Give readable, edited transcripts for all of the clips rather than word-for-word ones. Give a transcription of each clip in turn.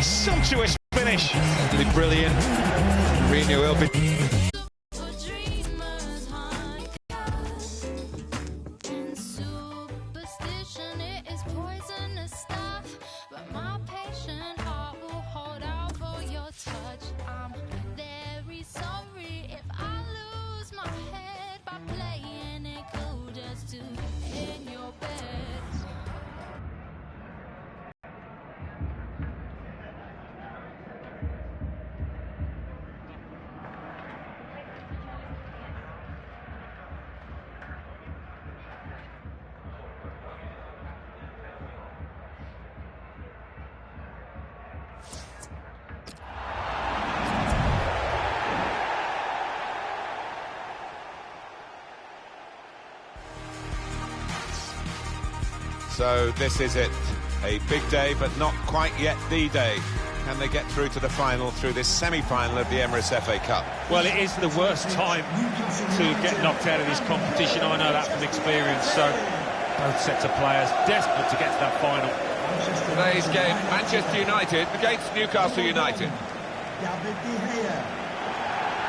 sumptuous finish. Really brilliant. Mourinho will be... So this is it, a big day, but not quite yet the day. Can they get through to the final through this semi-final of the Emirates FA Cup? Well, it is the worst time to get knocked out of this competition. I know that from experience. So both sets of players desperate to get to that final. Today's game, Manchester United against Newcastle United. David De Gea,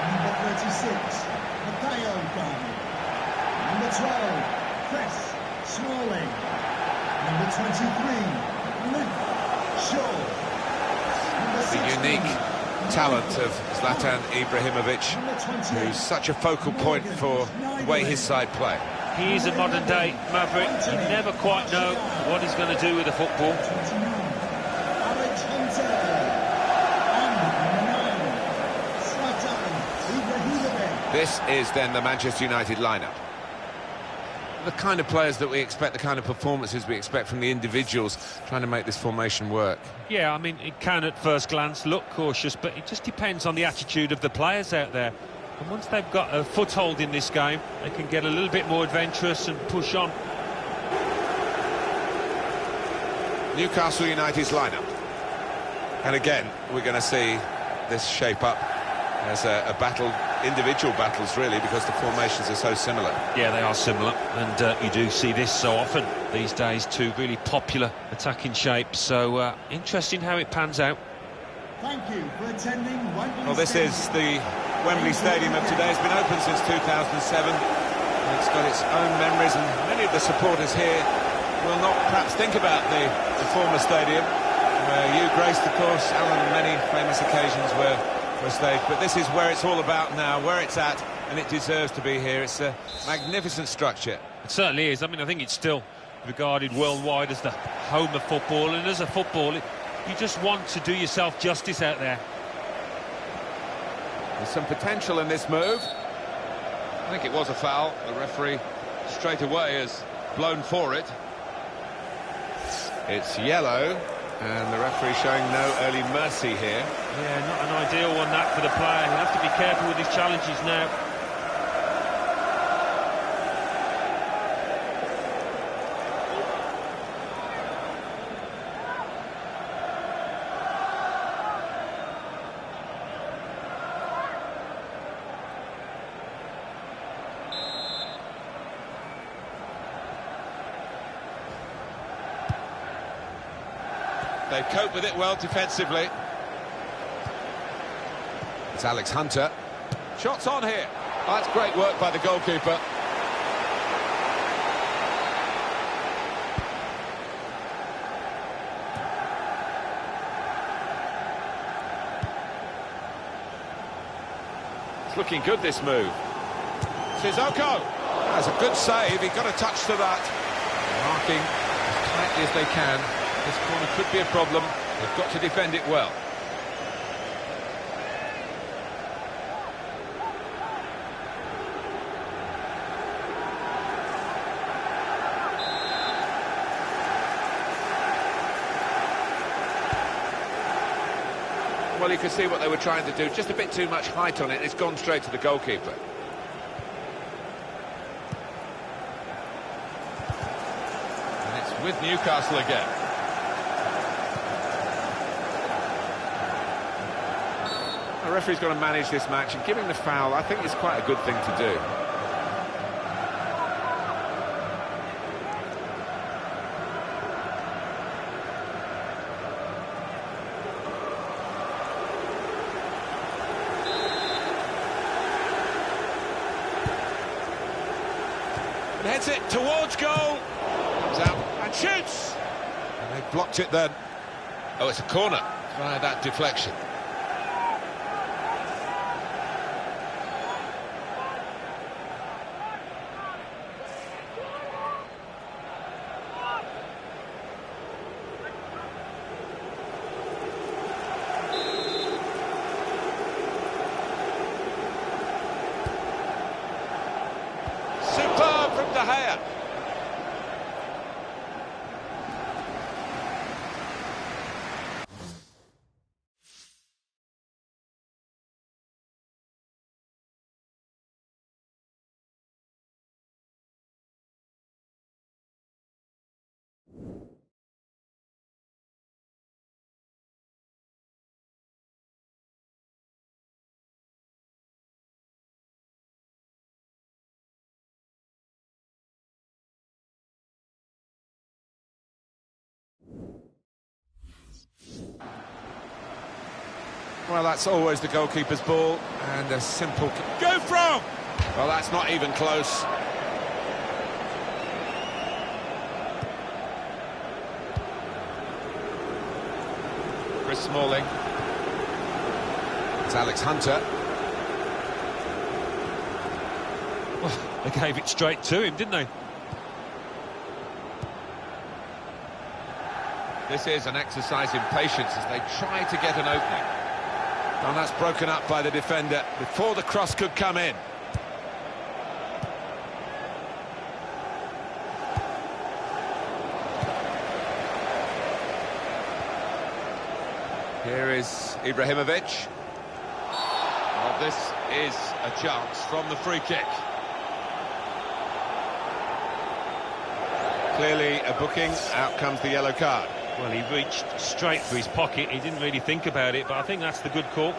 number 36, Matteo Darwin, number 12, Chris Smalling, number 23, Luke Shaw. The unique talent of Zlatan Ibrahimovic, who's such a focal point for the way his side play. He is a modern-day maverick. You never quite know what he's going to do with the football. Alex Hunter, and number 9, Zlatan Ibrahimovic. This is then the Manchester United lineup. The kind of players that we expect, the kind of performances we expect from the individuals trying to make this formation work. Yeah, I mean, it can at first glance look cautious, but it just depends on the attitude of the players out there. And once they've got a foothold in this game, they can get a little bit more adventurous and push on. Newcastle United's lineup. And again, we're going to see this shape up as a battle, individual battles really, because the formations are so similar. Yeah, they are similar, and you do see this so often these days, two really popular attacking shapes. So interesting how it pans out. Thank you for attending Wembley. Well, this is the Wembley Stadium of today. It's been open since 2007. It's got its own memories, and many of the supporters here will not perhaps think about the former stadium where you graced, of course, Alan, on many famous occasions were stage, but this is where it's all about now, where it's at, and it deserves to be here. It's a magnificent structure. It certainly is. I mean, I think it's still regarded worldwide as the home of football, and as a footballer, you just want to do yourself justice out there. There's some potential in this move. I think it was a foul. The referee straight away has blown for it. It's yellow, and the referee showing no early mercy here. Yeah, not an ideal one, that, for the player. He'll have to be careful with his challenges now. They cope with it well defensively. It's Alex Hunter. Shots on here. Oh, that's great work by the goalkeeper. It's looking good, this move. Sissoko. That's a good save. He got a touch to that. Marking as tightly as they can. This corner could be a problem. They've got to defend it well. Well, you can see what they were trying to do. Just a bit too much height on it. It's gone straight to the goalkeeper. And it's with Newcastle again. The referee's got to manage this match, and giving the foul, I think, is quite a good thing to do. Heads it towards goal. Comes out and shoots. And they blocked it then. Oh, it's a corner via that deflection. Superb from De Gea. Well, that's always the goalkeeper's ball, and a simple... Go from! Well, that's not even close. Chris Smalling. It's Alex Hunter. Well, they gave it straight to him, didn't they? This is an exercise in patience as they try to get an opening. And that's broken up by the defender before the cross could come in. Here is Ibrahimovic. Well, this is a chance from the free kick. Clearly a booking, out comes the yellow card. Well, he reached straight for his pocket. He didn't really think about it, but I think that's the good call.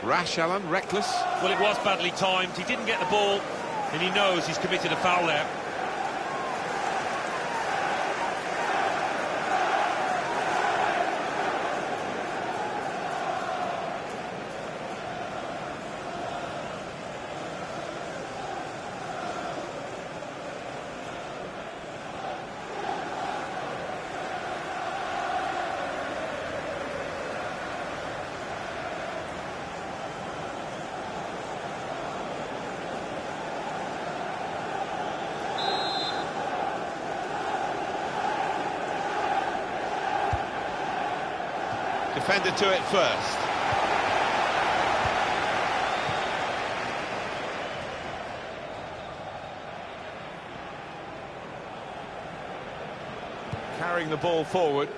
Rash, Alan, reckless. Well, it was badly timed. He didn't get the ball, and he knows he's committed a foul there. Defender to it first. Carrying the ball forward,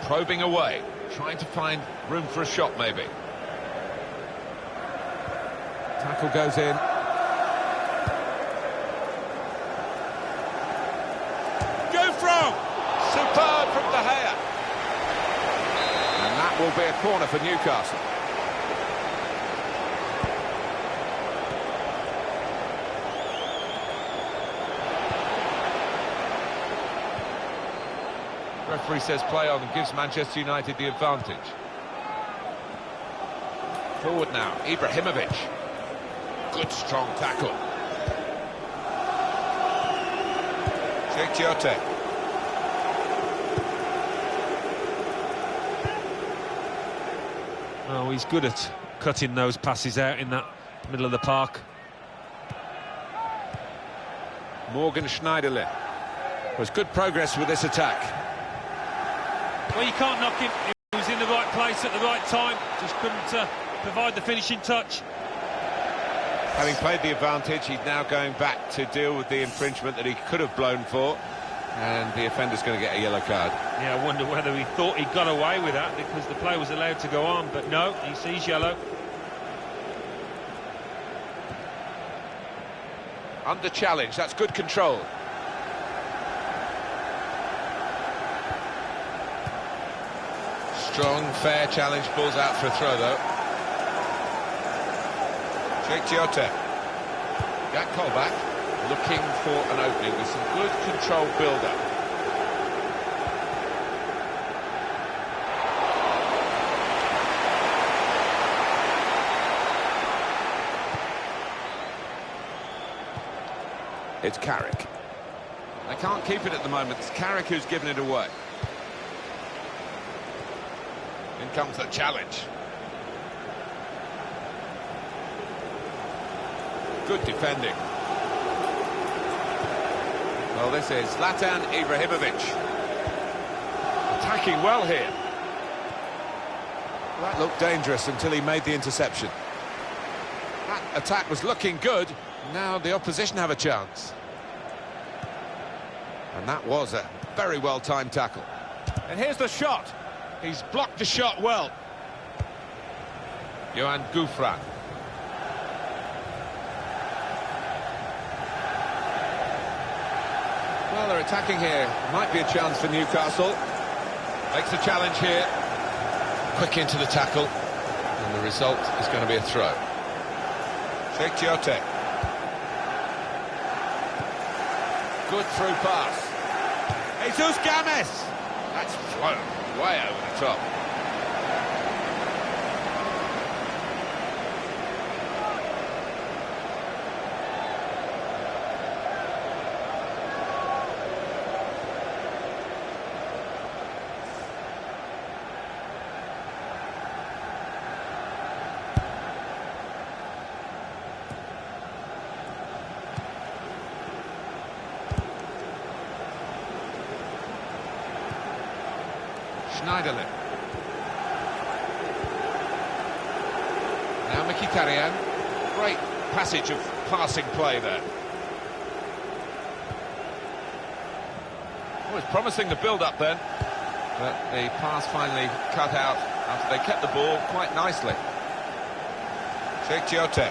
probing away, trying to find room for a shot maybe. Tackle goes in. Go from! Superb from De Gea. And that will be a corner for Newcastle. Referee says play on and gives Manchester United the advantage. Forward now, Ibrahimovic. Good strong tackle. Cheick. Oh, he's good at cutting those passes out in that middle of the park. Morgan Schneiderlin. Was good progress with this attack. Well, you can't knock him. He was in the right place at the right time. Just couldn't provide the finishing touch. Having played the advantage, he's now going back to deal with the infringement that he could have blown for. And the offender's going to get a yellow card. Yeah, I wonder whether he thought he got away with that because the play was allowed to go on. But no, he sees yellow. Under challenge, that's good control. Strong, fair challenge, balls out for a throw though. Cheick. Jack Colback looking for an opening with some good control build-up. It's Carrick. They can't keep it at the moment. It's Carrick who's given it away. In comes the challenge. Good defending. Well, this is Zlatan Ibrahimovic. Attacking well here. That looked dangerous until he made the interception. That attack was looking good. Now the opposition have a chance. And that was a very well-timed tackle. And here's the shot. He's blocked the shot well. Johan Gouffran. Well, they're attacking here. Might be a chance for Newcastle. Makes the challenge here. Quick into the tackle. And the result is going to be a throw. Sheikh Giote. Good through pass. Jesus Games. That's flown way over the top. Schneiderlin. Now Mkhitaryan. Great passage of passing play there. Oh, it's promising the build-up then. But the pass finally cut out after they kept the ball quite nicely. Sheikh Giote.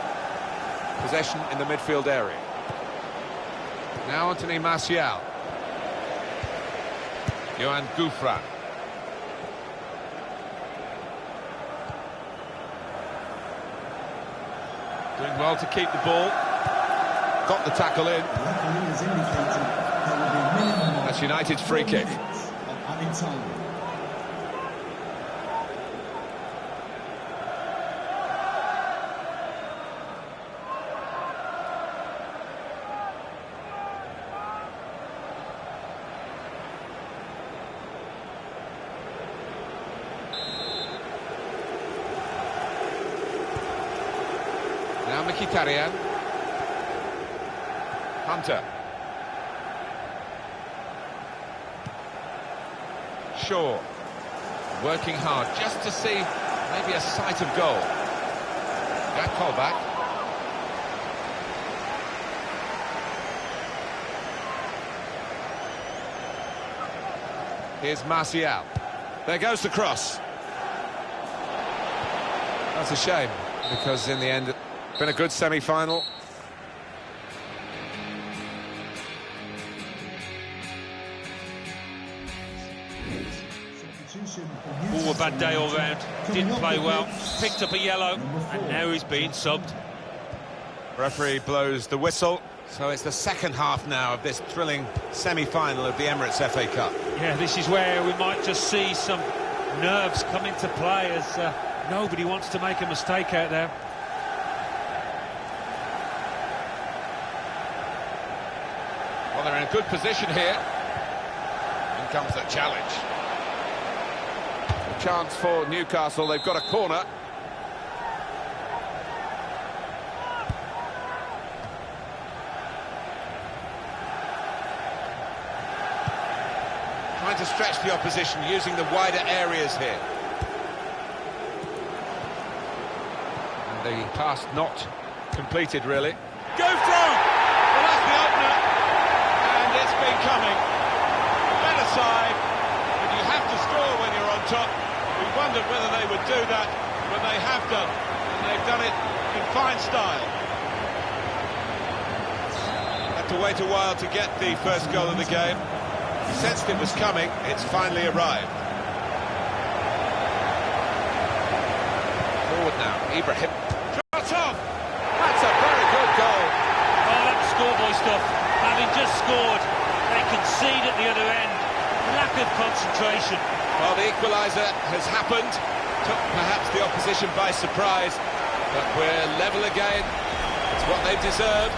Possession in the midfield area. Now Anthony Martial. Johan Gouffran. Doing well to keep the ball. Got the tackle in. That's United's free kick. Now Mkhitaryan. Hunter. Shaw. Working hard just to see maybe a sight of goal. That call back. Here's Martial. There goes the cross. That's a shame, because in the end, it's been a good semi-final. Oh, a bad day all round. Didn't play well. Picked up a yellow, and now he's being subbed. Referee blows the whistle. So it's the second half now of this thrilling semi-final of the Emirates FA Cup. Yeah, this is where we might just see some nerves come into play, as nobody wants to make a mistake out there. Well, they're in a good position here. In comes the challenge. A chance for Newcastle. They've got a corner. Trying to stretch the opposition using the wider areas here. And the pass not completed, really. Go from! Well, that's the opener. And it's been coming. Better side. But you have to score when you're on top. We wondered whether they would do that, but they have done. And they've done it in fine style. Had to wait a while to get the first goal of the game. We sensed it was coming. It's finally arrived. Forward now. Ibrahim. Shot off! That's a very good goal. Oh, that's schoolboy stuff. Having just scored, they concede at the other end. Lack of concentration. Well, the equaliser has happened. Took perhaps the opposition by surprise. But we're level again. It's what they've deserved.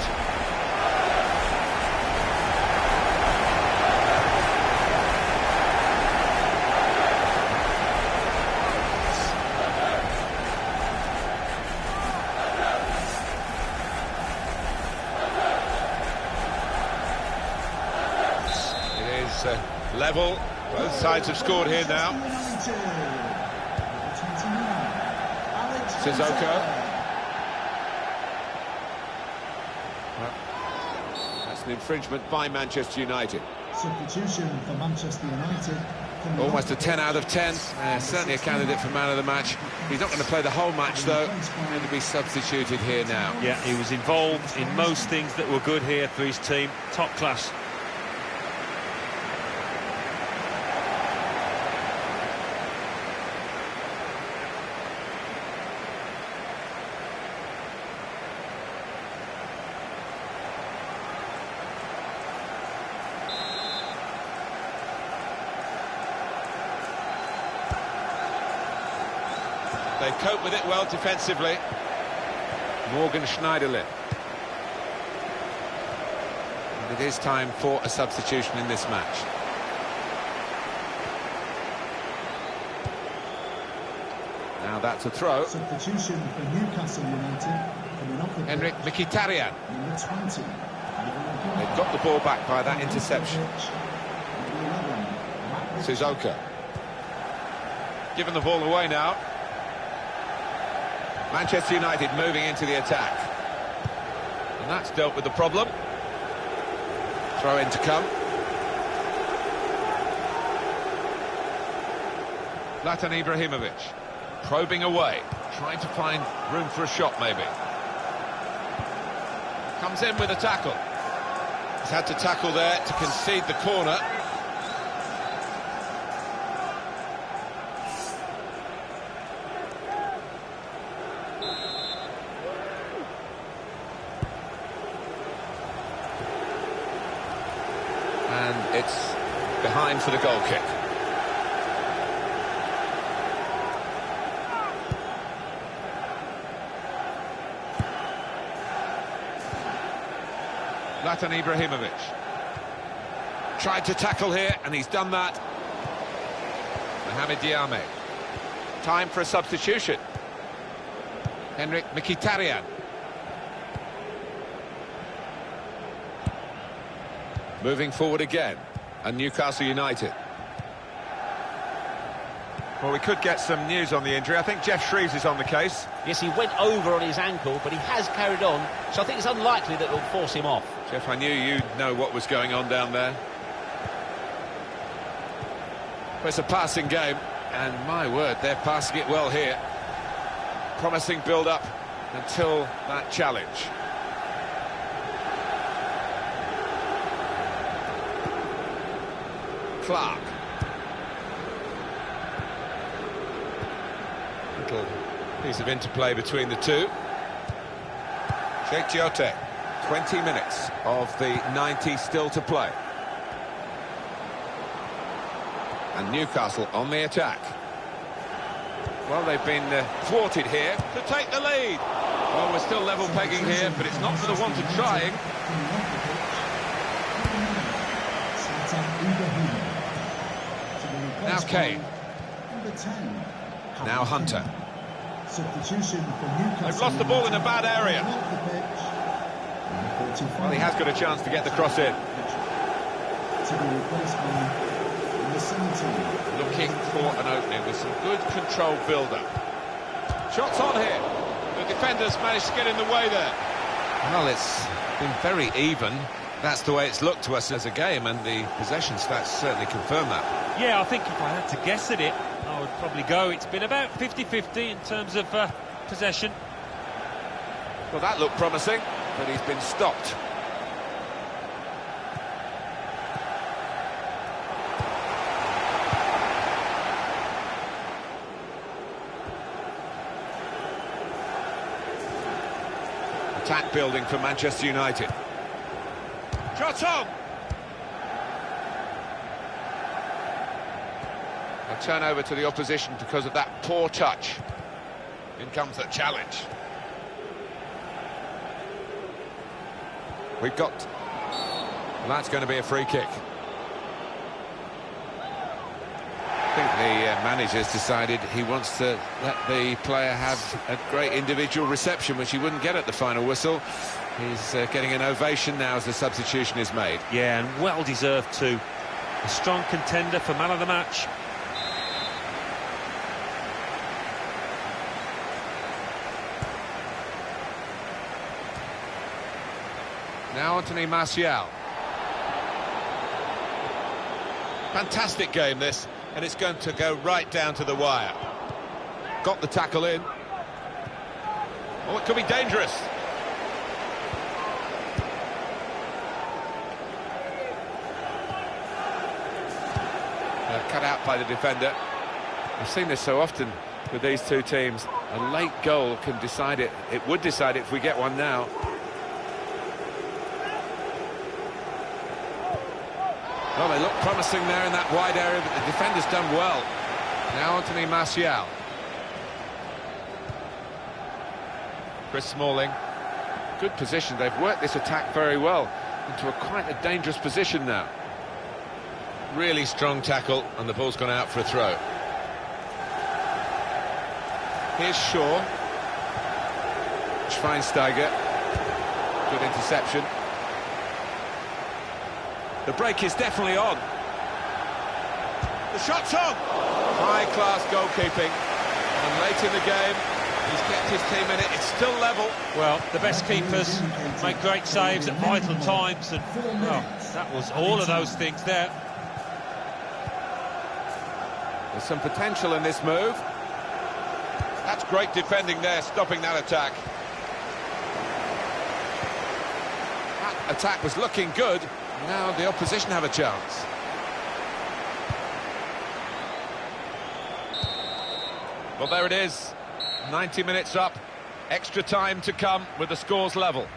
Level. Both sides have scored here now. Sissoko. That's an infringement by Manchester United. Substitution for Manchester United. Almost a 10 out of 10. Certainly a candidate for man of the match. He's not going to play the whole match, though. Going to be substituted here now. Yeah, he was involved in most things that were good here for his team. Top class. They cope with it well defensively. Morgan Schneiderlin. And it is time for a substitution in this match. Now that's a throw. Substitution for Newcastle United. Coming off the Henrik pitch, Mkhitaryan. number 20. They've got the ball back by that interception. Sissoko. Giving the ball away now. Manchester United moving into the attack. And that's dealt with the problem. Throw in to come. Zlatan Ibrahimovic. Probing away. Trying to find room for a shot, maybe. Comes in with a tackle. He's had to tackle there to concede the corner. And it's behind for the goal kick. Zlatan Ibrahimovic. Tried to tackle here, and he's done that. Mohamed Diame. Time for a substitution. Henrik Mkhitaryan. Moving forward again, and Newcastle United. Well, we could get some news on the injury. I think Jeff Shreves is on the case. Yes, he went over on his ankle, but he has carried on, so I think it's unlikely that it'll force him off. Jeff, I knew you'd know what was going on down there. But it's a passing game, and my word, they're passing it well here. Promising build-up until that challenge. Clark. Little piece of interplay between the two. Sheikh Giote. 20 minutes of the 90 still to play. And Newcastle on the attack. Well, they've been thwarted here to take the lead. Well, we're still level pegging here, but it's not for the want of trying. Now Kane. Now Hunter. Substitution for Newcastle. They've lost the ball in a bad area. Well, he has got a chance to get the cross in. To be replaced by number 17. Looking for an opening with some good controlled build-up. Shots on here. The defenders managed to get in the way there. Well, it's been very even. That's the way it's looked to us as a game, and the possession stats certainly confirm that. Yeah, I think if I had to guess at it, I would probably go. It's been about 50-50 in terms of possession. Well, that looked promising, but he's been stopped. Attack building for Manchester United. Shot on! A turnover to the opposition because of that poor touch. In comes the challenge. We've got... Well, that's going to be a free kick. I think the manager's decided he wants to let the player have a great individual reception, which he wouldn't get at the final whistle. He's getting an ovation now as the substitution is made. Yeah, and well deserved too. a strong contender for man of the match. Now Anthony Martial. Fantastic game this, and it's going to go right down to the wire. Got the tackle in. Oh, it could be dangerous. Cut out by the defender. I've seen this so often with these two teams. A late goal can decide it. It would decide it if we get one now. Well, they look promising there in that wide area, but the defender's done well. Now Anthony Martial. Chris Smalling. Good position. They've worked this attack very well into quite a dangerous position now. Really strong tackle, and the ball's gone out for a throw. Here's Shaw. Schweinsteiger. Good interception. The break is definitely on. The shot's on! High-class goalkeeping. And late in the game, he's kept his team in it. It's still level. Well, the best keepers make great saves at vital times, and well, that was all of those things there. There's some potential in this move. That's great defending there, stopping that attack. That attack was looking good. Now the opposition have a chance. Well, there it is. 90 minutes up. Extra time to come with the scores level.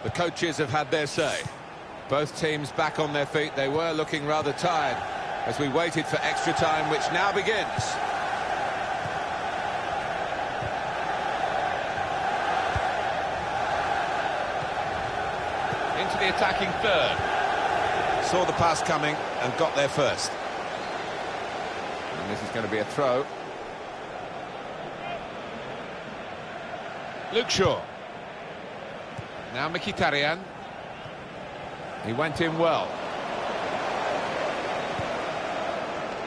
The coaches have had their say. Both teams back on their feet. They were looking rather tired as we waited for extra time, which now begins. Into the attacking third. Saw the pass coming and got there first. And this is going to be a throw. Luke Shaw. Now Mkhitaryan. He went in well.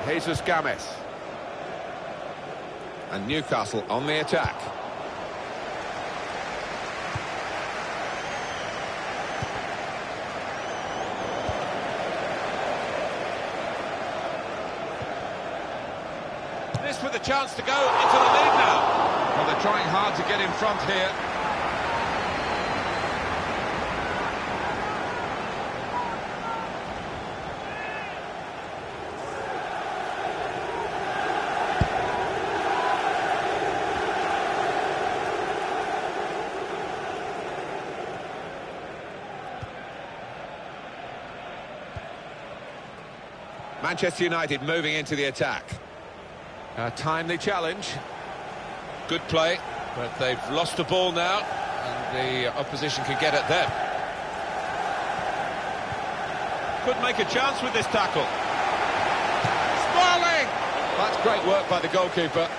Jesus Games. And Newcastle on the attack. This with a chance to go into the lead now. Well, they're trying hard to get in front here. Manchester United moving into the attack. A timely challenge. Good play, but they've lost the ball now, and the opposition can get at them. Could make a chance with this tackle. Smalling! That's great work by the goalkeeper.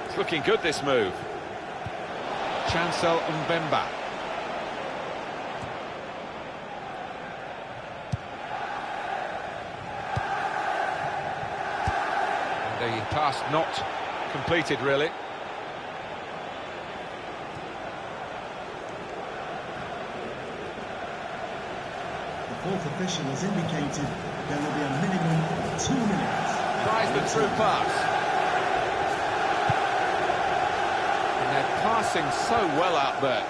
It's looking good, this move. Chancel Mbemba. And the pass not completed, really. The fourth official has indicated there will be a minimum of 2 minutes. Tries the through pass. They're passing so well out there.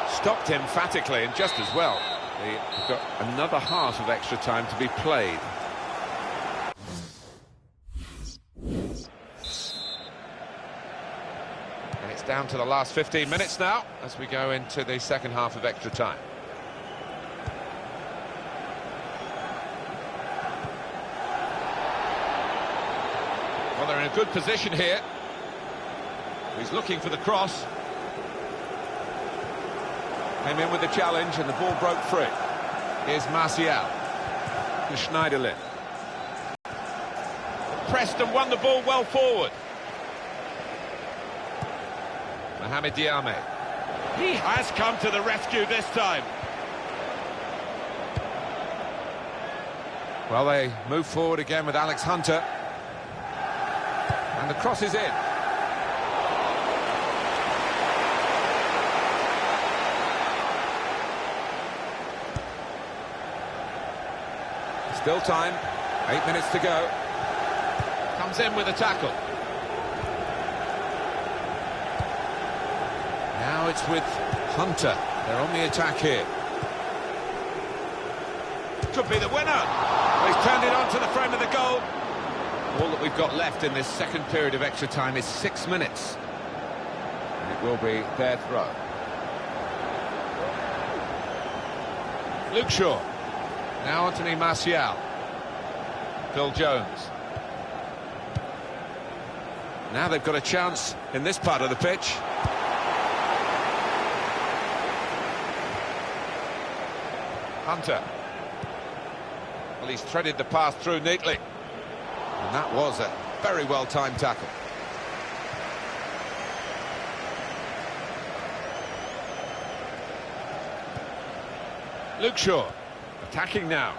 Stopped emphatically and just as well. They've got another half of extra time to be played. And it's It's down to the last 15 minutes now as we go into the second half of extra time. Well, they're in a good position here. He's looking for the cross. Came in with the challenge and the ball broke free. Here's Martial to Schneiderlin. Pressed and won the ball well forward. Mohamed Diame. He has come to the rescue this time. Well, they move forward again with Alex Hunter. And the cross is in. Still time, 8 minutes to go. Comes in with a tackle. Now it's with Hunter. They're on the attack here. Could be the winner. He's turned it on to the front of the goal. All that we've got left in this second period of extra time is 6 minutes. And it will be their throw. Luke Shaw. Now Anthony Martial. Phil Jones. Now they've got a chance in this part of the pitch. Hunter. Well, he's threaded the pass through neatly. And that was a very well-timed tackle. Luke Shaw. Attacking now.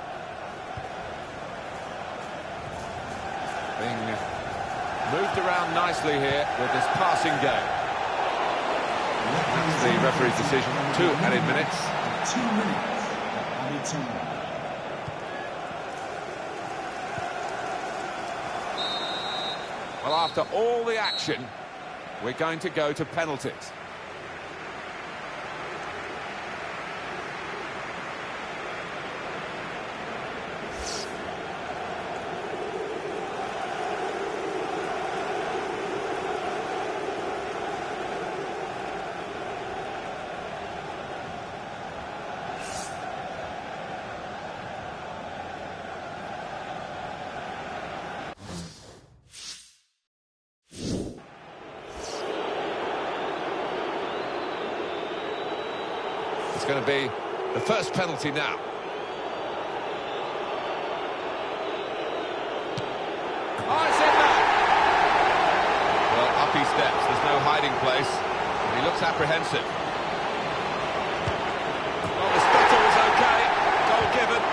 Being moved around nicely here with this passing game. That's the referee's decision. 2 added minutes. 2 minutes added time. Well, after all the action, we're going to go to penalties. It's going to be the first penalty now. Oh, it's in there! Well, up he steps. There's no hiding place. And he looks apprehensive. Well, the stutter was okay. Goal given.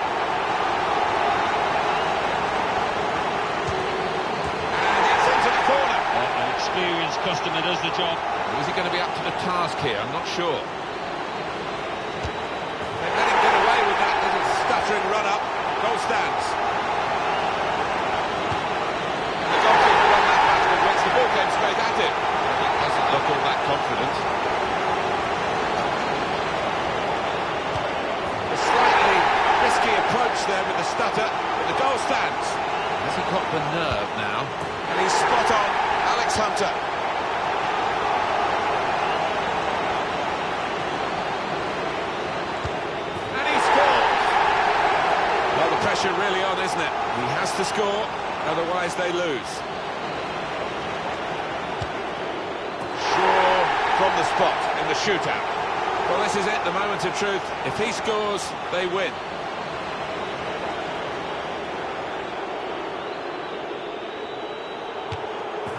And it's into the corner. An experienced customer does the job. Is he going to be up to the task here? I'm not sure. They let him get away with that little stuttering run-up. Goal stands. And the goalkeeper won that battle with which the ball came straight at him. He doesn't look all that confident. A slightly risky approach there with the stutter, but the goal stands. Has he got the nerve now? And he's spot on, Alex Hunter. Pressure really on, isn't it? He has to score, otherwise they lose. Shaw from the spot in the shootout. Well, this is it, the moment of truth. If he scores, they win.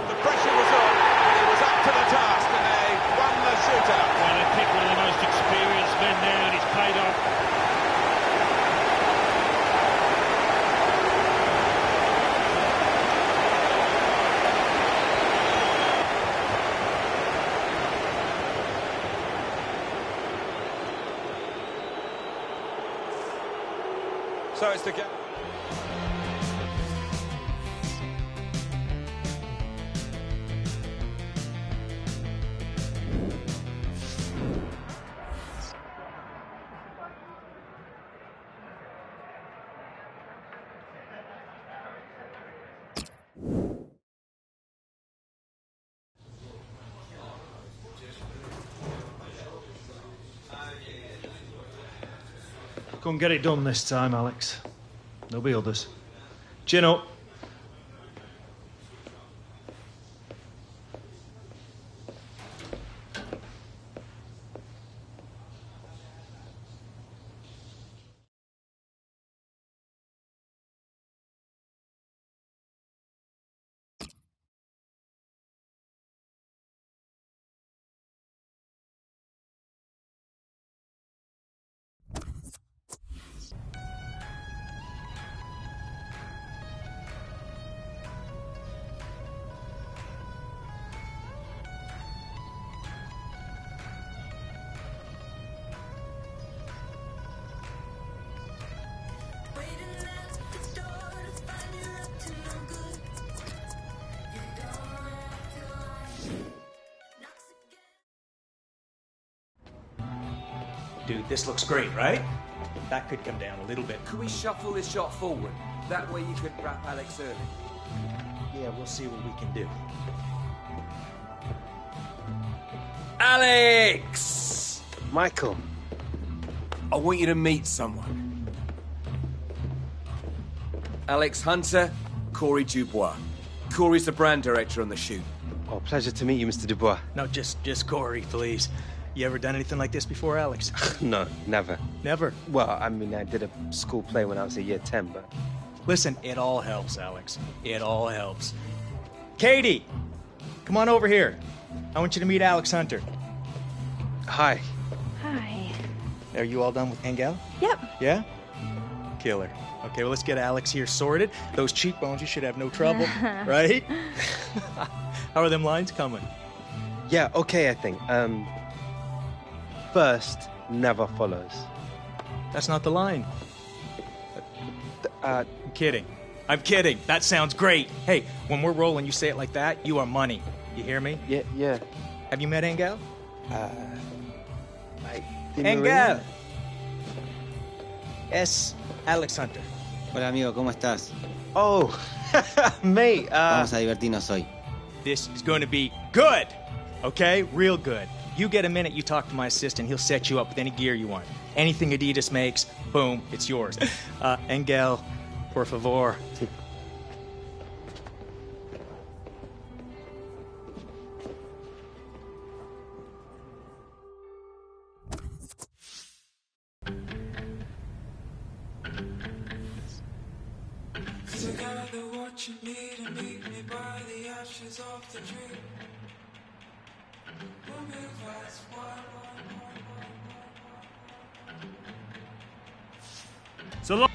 The pressure was on, and he was up to the task, and they won the shootout. Well, they picked one of the most experienced men there, and it's paid off. So it's the game. Go and get it done this time, Alex. There'll be others. Chin up. Dude, this looks great, right? That could come down a little bit. Could we shuffle this shot forward? That way you could wrap Alex early. Yeah, we'll see what we can do. Alex! Michael. I want you to meet someone. Alex Hunter, Corey Dubois. Corey's the brand director on the shoot. Oh, pleasure to meet you, Mr. Dubois. No, just Corey, please. You ever done anything like this before, Alex? No, never. Never? Well, I mean, I did a school play when I was a year 10, but... Listen, it all helps, Alex. It all helps. Katie! Come on over here. I want you to meet Alex Hunter. Hi. Hi. Are you all done with Engel? Yep. Yeah? Killer. Okay, well, let's get Alex here sorted. Those cheekbones, you should have no trouble, right? How are them lines coming? Yeah, okay, I think. First never follows. That's not the line. I'm kidding. I'm kidding. That sounds great. Hey, when we're rolling, you say it like that, you are money. You hear me? Yeah. Have you met Engel? Engel! Es Alex Hunter. Hola amigo, ¿cómo estás? Oh, mate. Vamos a divertirnos hoy. This is going to be good, okay? Real good. You get a minute, you talk to my assistant, he'll set you up with any gear you want. Anything Adidas makes, boom, it's yours. Engel, por favor. What you need and meet me by the ashes of the tree. We'll make lights So long.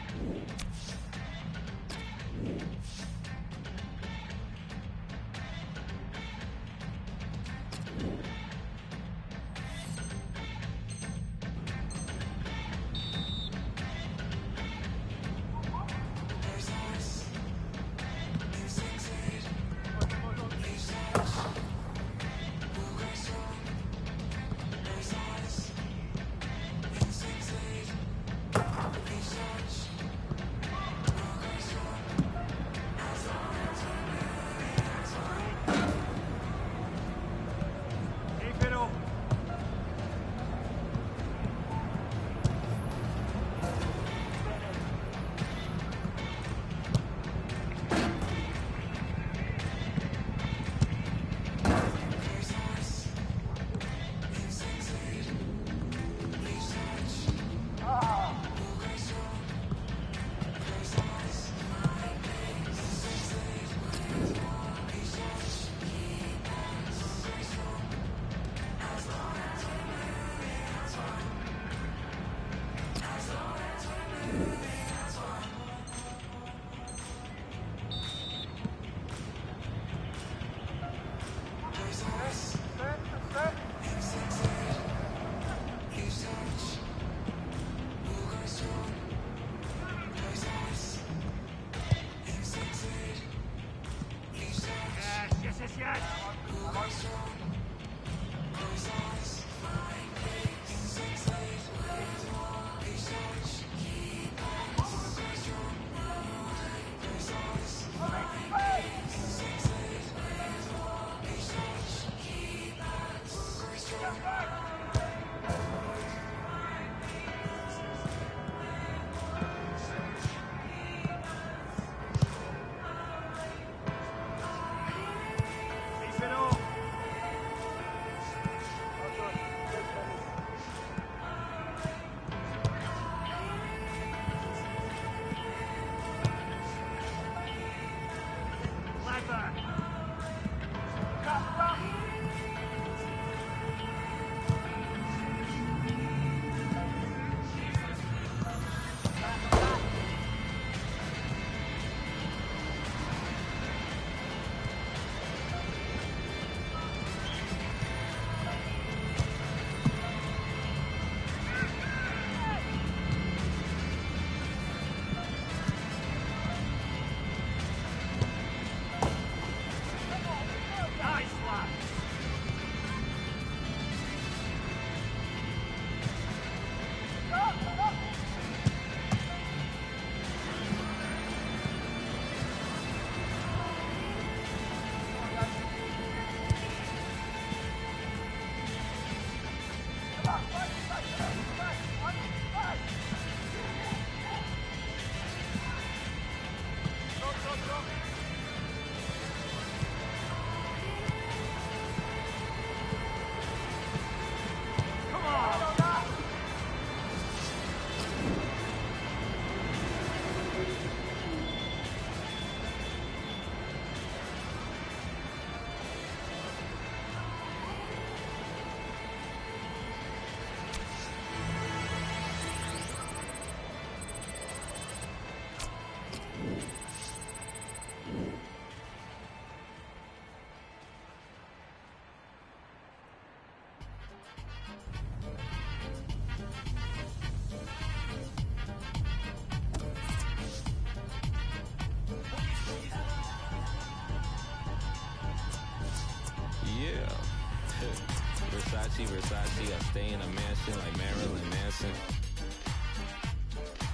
Versace, I stay in a mansion like Marilyn Manson.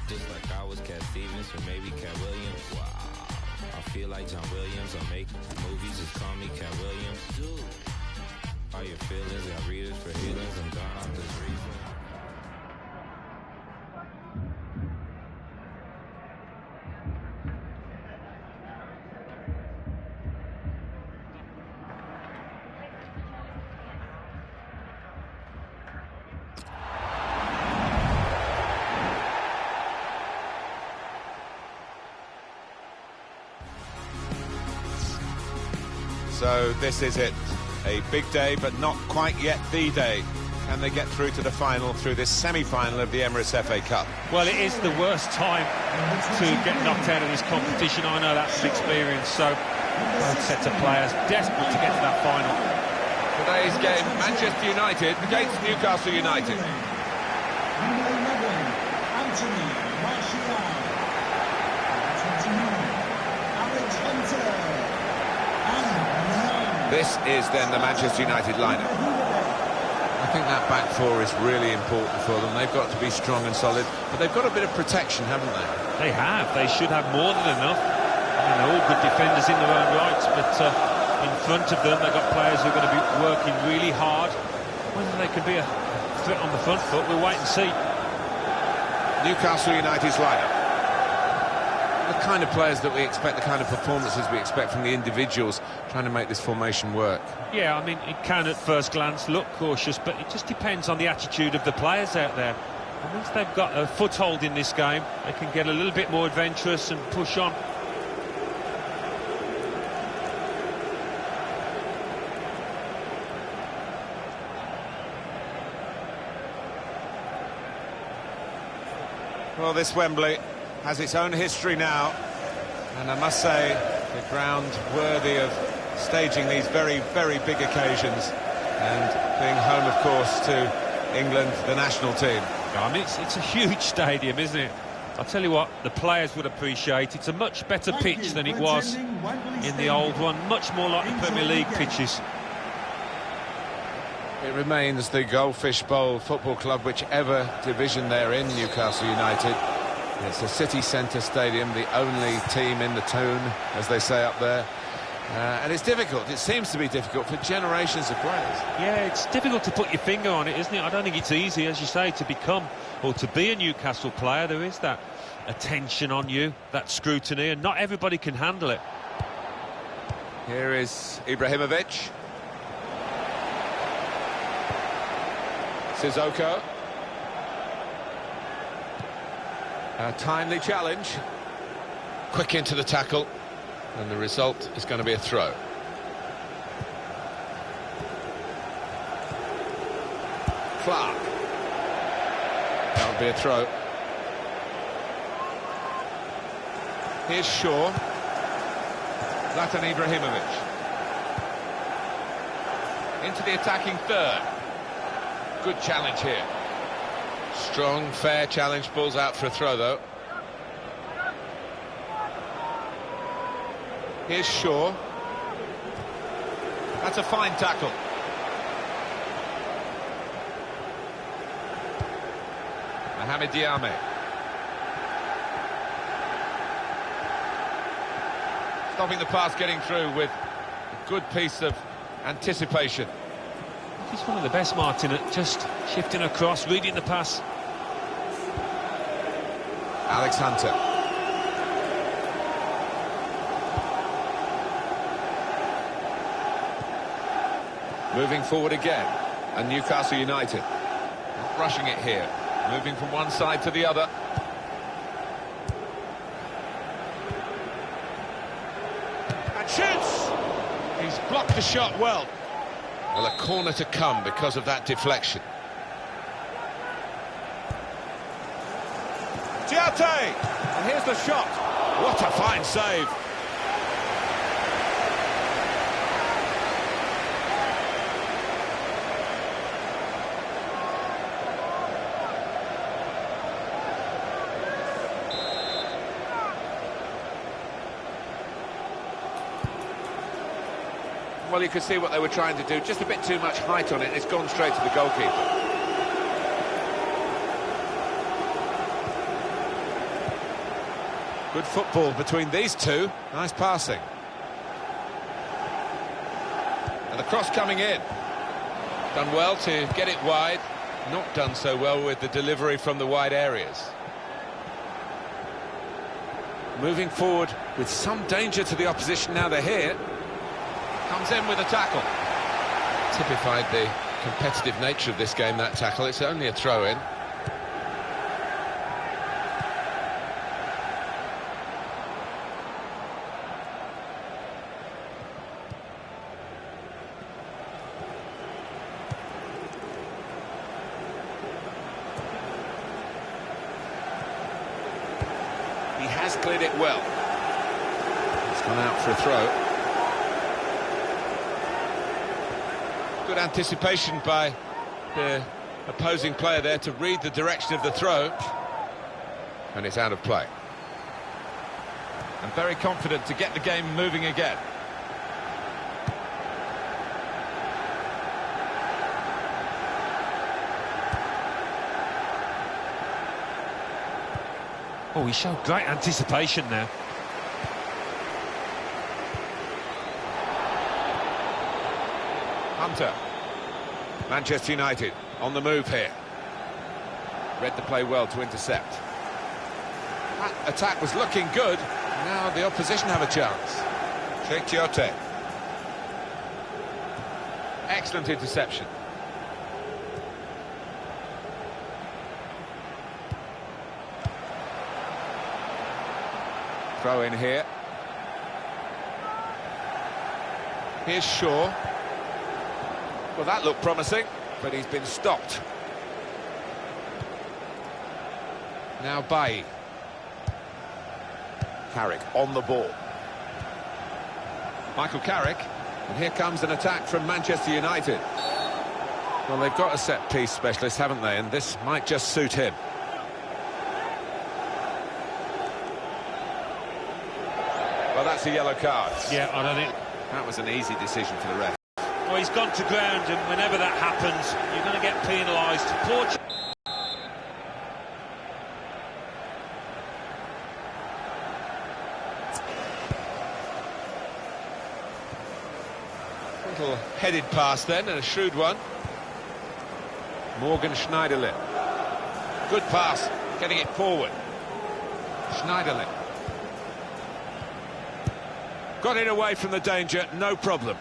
Just like I was Cat Stevens or maybe Cat Williams. Wow, I feel like John Williams. I make movies, just call me Cat Williams. Dude, all your feelings, got readers for healings. I'm gone off this reason. So this is it, a big day, but not quite yet the day. Can they get through to the final through this semi-final of the Emirates FA Cup? Well, it is the worst time to get knocked out of this competition. I know that's an experience, so both sets of players desperate to get to that final. Today's game, Manchester United against Newcastle United. Number 11, Anthony Martial. Number 29, Alex Hunter. This is then the Manchester United lineup. I think that back four is really important for them. They've got to be strong and solid, but they've got a bit of protection, haven't they? They have. They should have more than enough. I mean, they're all good defenders in their own rights, but in front of them, they've got players who are going to be working really hard. Whether they can be a threat on the front foot, we'll wait and see. Newcastle United's lineup. The kind of players that we expect, the kind of performances we expect from the individuals trying to make this formation work. Yeah, I mean, it can at first glance look cautious, but it just depends on the attitude of the players out there. And once they've got a foothold in this game, they can get a little bit more adventurous and push on. Well, this Wembley has its own history now, and I must say, the ground worthy of staging these very, very big occasions, and being home, of course, to England, the national team. I mean, it's a huge stadium, isn't it? I'll tell you what, the players would appreciate. It's a much better pitch than it was in the old one, much more like the Premier League pitches. It remains the Goldfish Bowl Football Club, whichever division they're in, Newcastle United. It's a city centre stadium, the only team in the town, as they say up there. And it's difficult. It seems to be difficult for generations of players. Yeah, it's difficult to put your finger on it, isn't it? I don't think it's easy, as you say, to become or to be a Newcastle player. There is that attention on you, that scrutiny, and not everybody can handle it. Here is Ibrahimovic. Sissoko. A timely challenge. Quick into the tackle. And the result is going to be a throw. Clark. That would be a throw. Here's Shaw. Zlatan Ibrahimovic. Into the attacking third. Good challenge here. Strong, fair challenge. Pulls out for a throw, though. Here's Shaw. That's a fine tackle. Mohamed Diame. Stopping the pass getting through with a good piece of anticipation. He's one of the best, Martin, at just shifting across, reading the pass. Alex Hunter. Moving forward again, and Newcastle United not rushing it here, moving from one side to the other. And shoots! He's blocked the shot well. Well, a corner to come because of that deflection. Diate! And here's the shot. What a fine save. Well, you could see what they were trying to do. Just a bit too much height on it. It's gone straight to the goalkeeper. Good football between these two. Nice passing. And the cross coming in. Done well to get it wide. Not done so well with the delivery from the wide areas. Moving forward with some danger to the opposition now they're here. Comes in with a tackle. Typified the competitive nature of this game, that tackle. It's only a throw-in. He has cleared it well. It's gone out for a throw. Good anticipation by the opposing player there to read the direction of the throw. And it's out of play. And very confident to get the game moving again. Oh, he showed great anticipation there. Hunter. Manchester United on the move here. Read the play well to intercept. That attack was looking good. Now the opposition have a chance. Tiote. Excellent interception. Throw in here. Here's Shaw. Well, that looked promising, but he's been stopped. Now Bailly. Carrick on the ball. Michael Carrick. And here comes an attack from Manchester United. Well, they've got a set-piece specialist, haven't they? And this might just suit him. Well, that's a yellow card. Yeah, I don't think... That was an easy decision for the ref. Well, he's gone to ground, and whenever that happens, you're going to get penalised. Little headed pass then, and a shrewd one. Morgan Schneiderlin. Good pass, getting it forward. Schneiderlin. Got it away from the danger, no problem.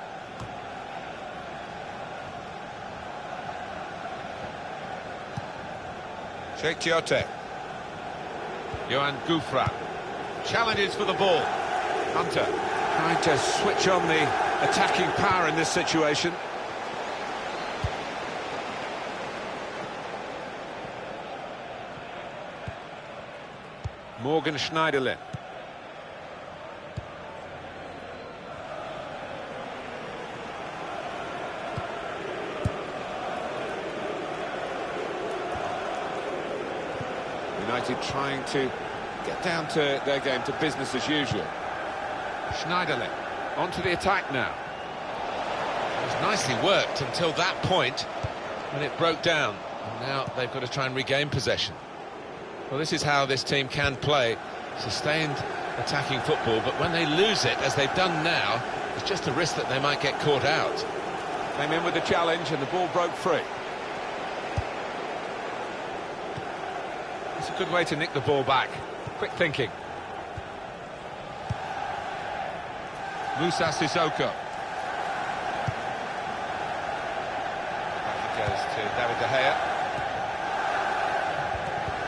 Tiote. Johan Gouffran. Challenges for the ball. Hunter trying to switch on the attacking power in this situation. Morgan Schneiderlin. United trying to get down to their game, to business as usual. Schneiderlin onto the attack now. It was nicely worked until that point when it broke down. And now they've got to try and regain possession. Well, this is how this team can play. Sustained attacking football, but when they lose it, as they've done now, it's just a risk that they might get caught out. Came in with the challenge and the ball broke free. It's a good way to nick the ball back. Quick thinking. Moussa Sissoko. Back it goes to David De Gea.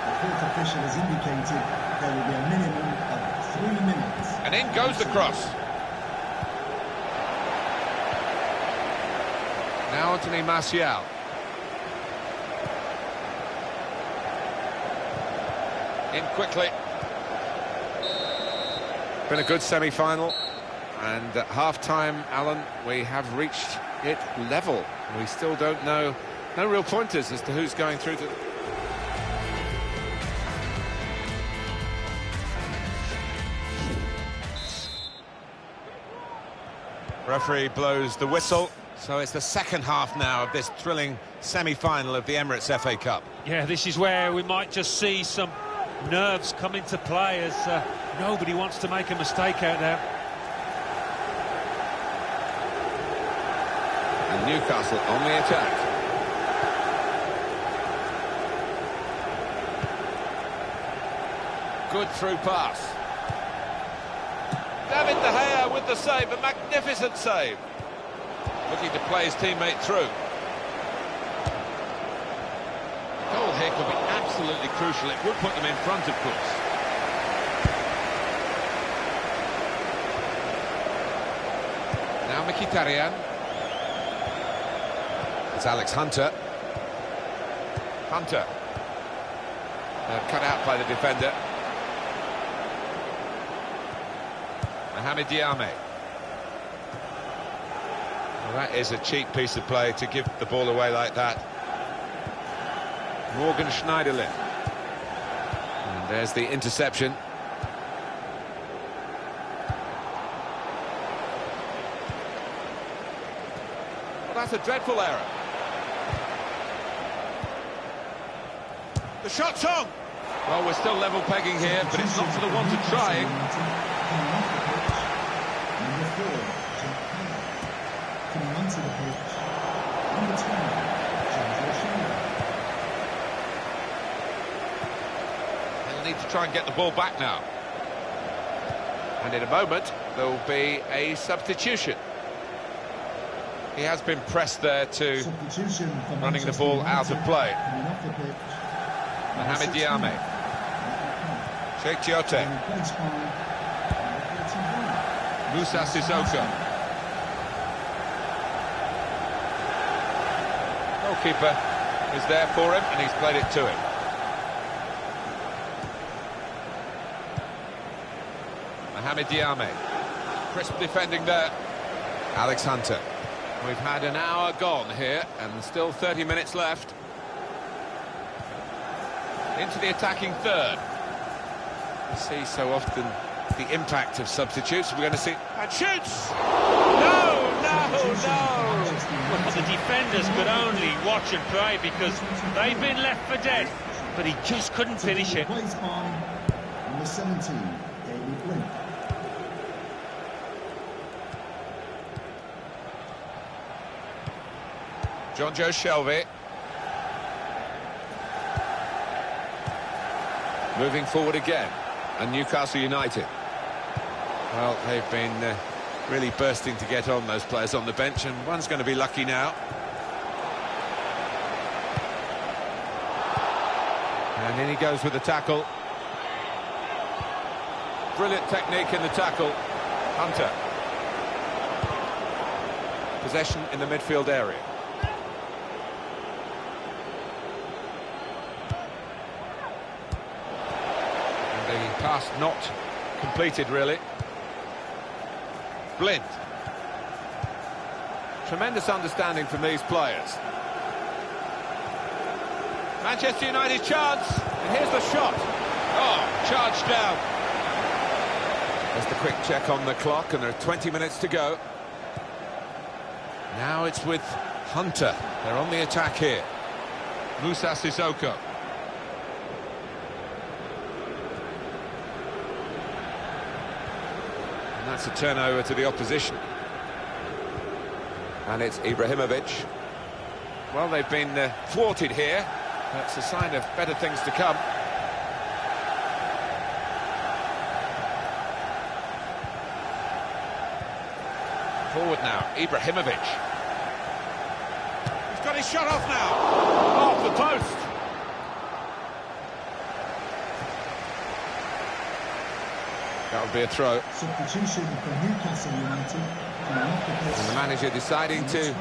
The fourth official has indicated there will be a minimum of 3 minutes. And in goes the cross. Now Anthony Martial. In quickly. Been a good semi-final, and at half-time, Alan, we have reached it level. We still don't know, no real pointers as to who's going through to... Referee blows the whistle, so it's the second half now of this thrilling semi-final of the Emirates FA Cup. Yeah, this is where we might just see some nerves come into play, as nobody wants to make a mistake out there. And Newcastle on the attack. Good through pass. David De Gea with the save, a magnificent save. Looking to play his teammate through. The goal here could be absolutely crucial. It would put them in front, of course. Now Mkhitaryan. It's Alex Hunter. Hunter. Cut out by the defender. Mohamed Diame. Well, that is a cheap piece of play to give the ball away like that. Morgan Schneiderlin. And there's the interception. Well, that's a dreadful error. The shot's on! Well, we're still level pegging here, but it's not for the want of trying. Number 4, Jack Hanna. Coming onto the pitch, number 10, Giorgio Schelke. They'll need to try and get the ball back now. And in a moment, there will be a substitution. He has been pressed there to running the ball out of play. Mohamed Diame. Sheikh Chiote. Musa Sissoko. Goalkeeper is there for him, and he's played it to him. Mohamed Diame. Crisp defending there. Alex Hunter. We've had an hour gone here, and still 30 minutes left. Into the attacking third. We see so often the impact of substitutes. We're going to see... And shoots! No! Well, the defenders could only watch and pray because they've been left for dead. But he just couldn't finish it. Number 17, David Blink. Jonjo Shelvey. Moving forward again. And Newcastle United. Well, they've been really bursting to get on, those players on the bench, and one's going to be lucky now. And in he goes with the tackle. Brilliant technique in the tackle. Hunter. Possession in the midfield area. Pass not completed, really. Blind. Tremendous understanding from these players. Manchester United chance, and here's the shot. Oh, charged down. Just a quick check on the clock, and there are 20 minutes to go. Now it's with Hunter. They're on the attack here. Musa Sissoko. That's a turnover to the opposition. And it's Ibrahimovic. Well, they've been thwarted here. That's a sign of better things to come. Forward now, Ibrahimovic. He's got his shot off now. Off the post. That would be a throw. Substitution for Newcastle United. And the manager deciding to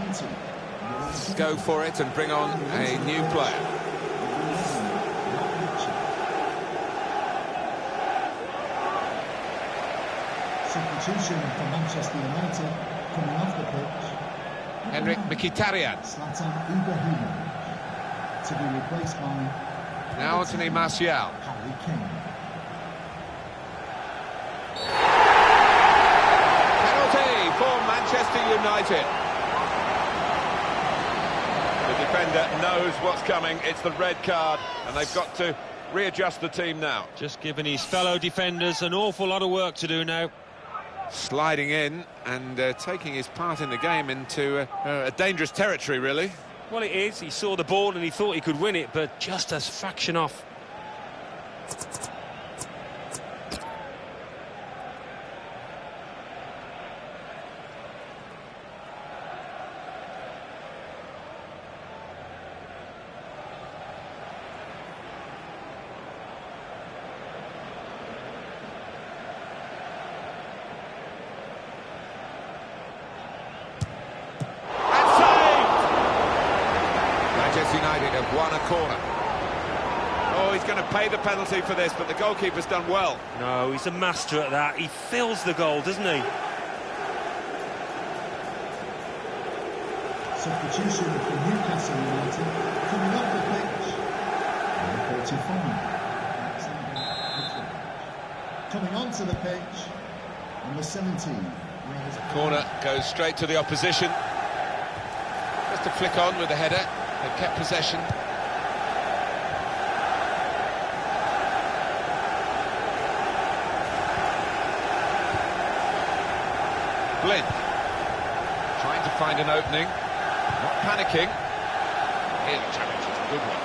go for it and bring on a new player. Substitution for Manchester United coming off the pitch. Henrik Mkhitaryan. Zlatan Ibrahimovic to be replaced by now Anthony Martial. Harry Kane. For Manchester defender knows what's coming. It's the red card, and they've got to readjust the team now. Just giving his fellow defenders an awful lot of work to do now. Sliding in and taking his part in the game into a dangerous territory, really. Well, it is. He saw the ball and he thought he could win it, but just a fraction off. United have won a corner. Oh, he's going to pay the penalty for this, but the goalkeeper's done well. No, he's a master at that. He fills the goal, doesn't he? Substitution for Newcastle United coming off the pitch. Number 45. Coming onto the pitch, number 17. The corner goes straight to the opposition. Just a flick on with the header. They've kept possession. Blind. Trying to find an opening. Not panicking. Here the challenge is a good one.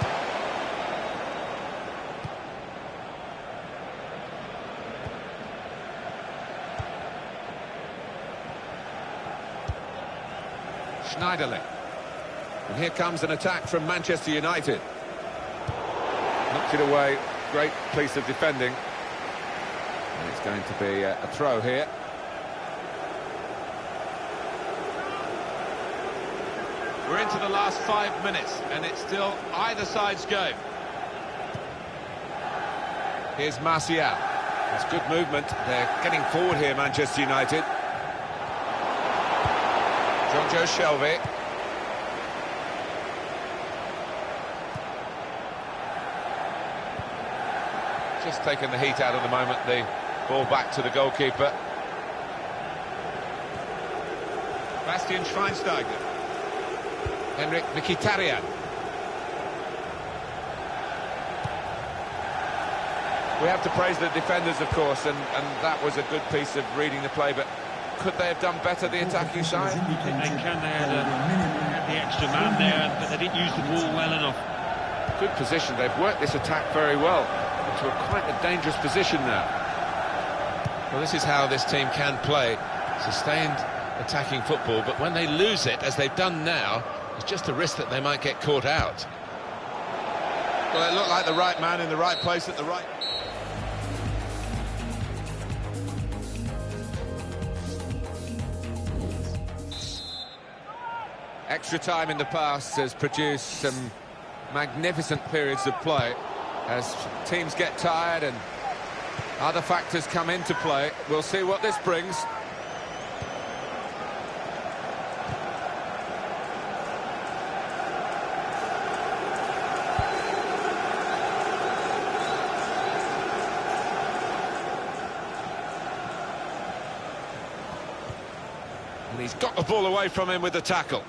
Schneiderlin. And here comes an attack from Manchester United. Knocked it away. Great piece of defending. And it's going to be a throw here. We're into the last 5 minutes, and it's still either side's game. Here's Martial. It's good movement. They're getting forward here, Manchester United. Jonjo Shelvey. Just taking the heat out of the moment, the ball back to the goalkeeper. Bastian Schweinsteiger. Henrik Mkhitaryan. We have to praise the defenders, of course, and that was a good piece of reading the play, but could they have done better, the attacking side? I think they can. They had the extra man there, but they didn't use the ball well enough. Good position. They've worked this attack very well. To quite a dangerous position now. Well, this is how this team can play. Sustained attacking football, but when they lose it, as they've done now, it's just a risk that they might get caught out. Well, it looked like the right man in the right place at the right... Extra time in the past has produced some magnificent periods of play. As teams get tired and other factors come into play, we'll see what this brings. And he's got the ball away from him with the tackle.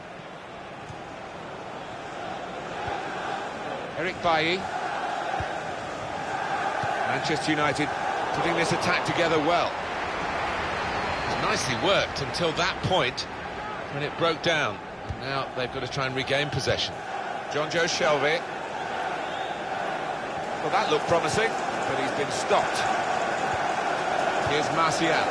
Eric Bailly. Manchester United putting this attack together well. It's nicely worked until that point when it broke down. And now they've got to try and regain possession. Jonjo Shelvey. Well, that looked promising, but he's been stopped. Here's Martial.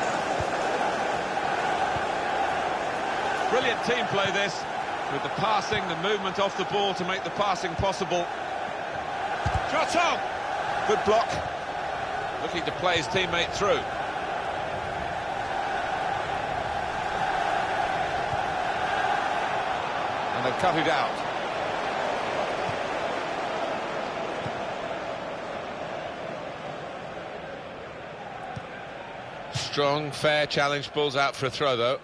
Brilliant team play this, with the passing, the movement off the ball to make the passing possible. Shot on! Good block. Looking to play his teammate through. And they've cut it out. Strong, fair challenge, balls out for a throw though.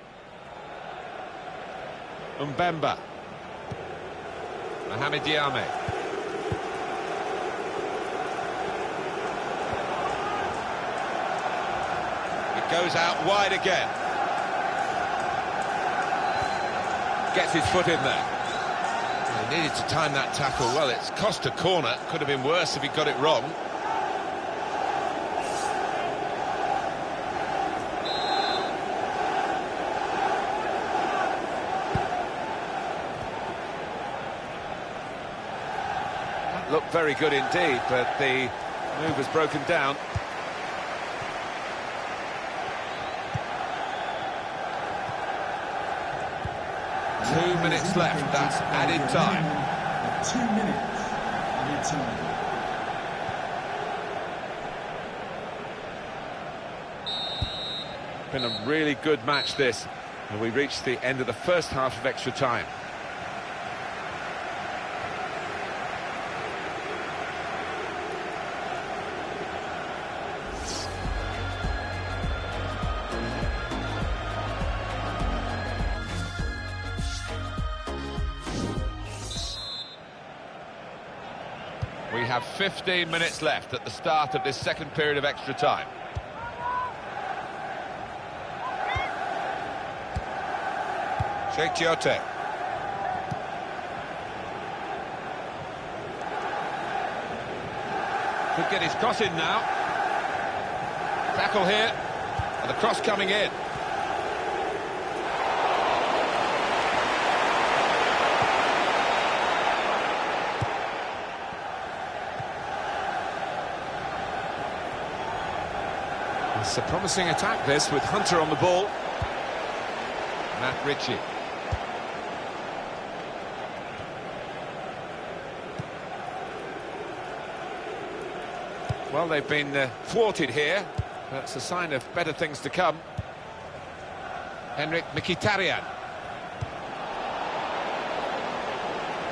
Mbemba. Mohamed Diame. Goes out wide again. Gets his foot in there. He needed to time that tackle well. It's cost a corner. Could have been worse if he got it wrong. That looked very good indeed, but the move was broken down. Two minutes left, that's added time. 2 minutes added time. Been a really good match this, and we reached the end of the first half of extra time. We have 15 minutes left at the start of this second period of extra time. Sheikh Giote. Could get his cross in now. Tackle here, and the cross coming in. It's a promising attack, this, with Hunter on the ball. Matt Ritchie. Well, they've been thwarted here. That's a sign of better things to come. Henrik Mkhitaryan.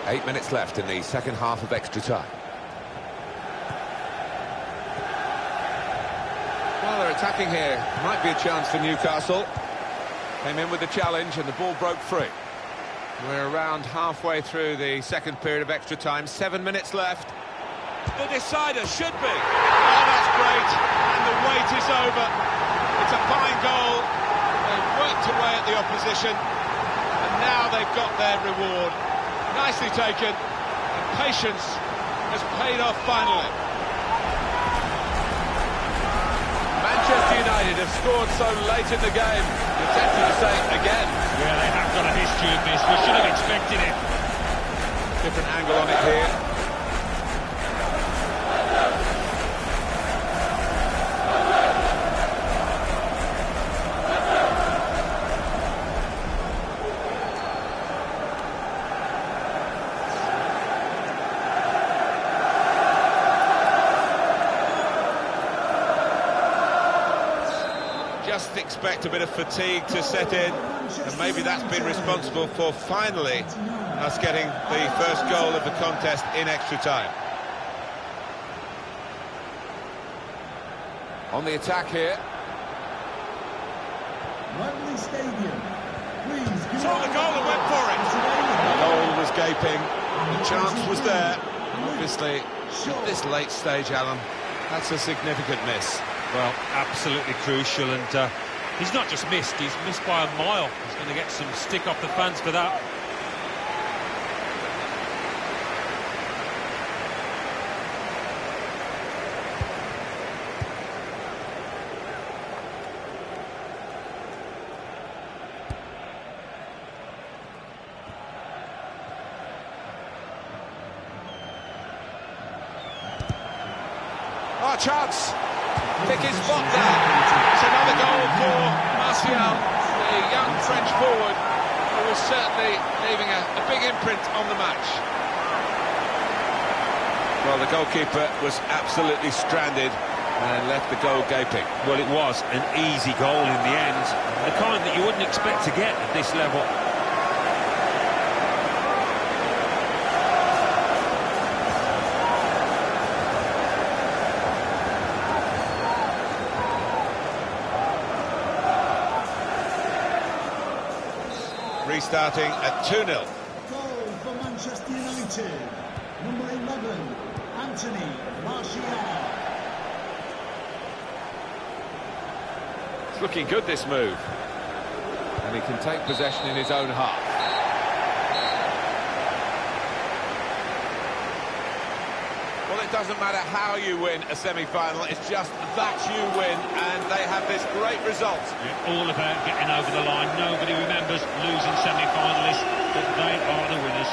8 minutes left in the second half of extra time. Well, they're attacking here. Might be a chance for Newcastle. Came in with the challenge and the ball broke free. We're around halfway through the second period of extra time. 7 minutes left. The decider should be. Oh, that's great. And the wait is over. It's a fine goal. They've worked away at the opposition. And now they've got their reward. Nicely taken. And patience has paid off finally. Manchester United have scored so late in the game. You're tempted to say again. Yeah, they have got a history of this. We should have expected it. Different angle on it here. Just expect a bit of fatigue to set in, and maybe that's been responsible for finally us getting the first goal of the contest in extra time. On the attack here. Wembley Stadium. Please. Saw the goal and went for it. The goal was gaping. The chance was there. Obviously, at this late stage, Alan, that's a significant miss. Well, absolutely crucial, and he's not just missed, he's missed by a mile. He's going to get some stick off the fans for that. Oh, chance! Pick his spot there. It's another goal for Martial, the young French forward, who was certainly leaving a big imprint on the match. Well, the goalkeeper was absolutely stranded and left the goal gaping. Well, it was an easy goal in the end, the kind that you wouldn't expect to get at this level. Restarting at 2-0. Goal for Manchester United. Number 11, Anthony Martial. It's looking good, this move. And he can take possession in his own half. Well, it doesn't matter how you win a semi-final, it's just that you win, and they have this great result. Yeah, all about getting over the line. Nobody remembers losing semi-finalists, but they are the winners.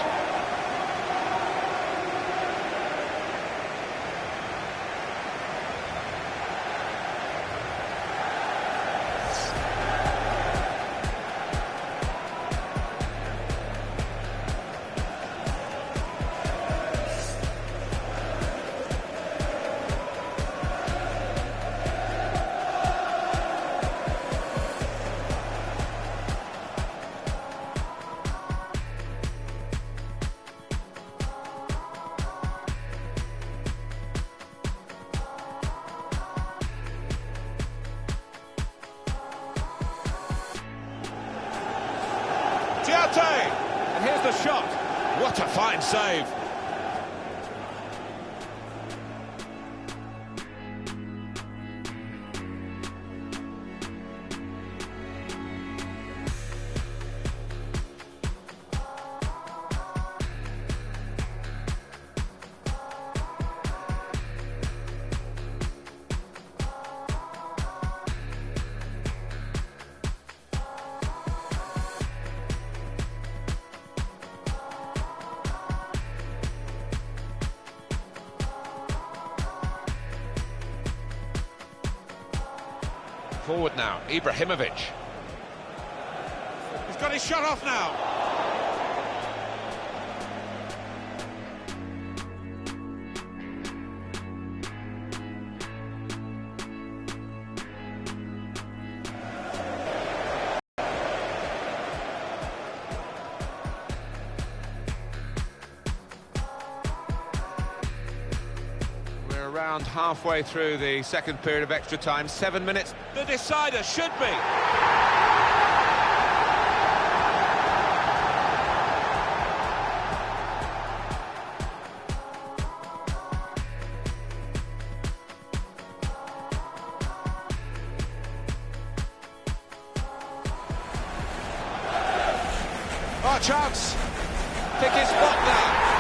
And here's the shot. What a fine save. Forward now, Ibrahimovic. He's got his shot off now. We're around halfway through the second period of extra time, 7 minutes. The decider should be. Oh, chance. Pick his spot now.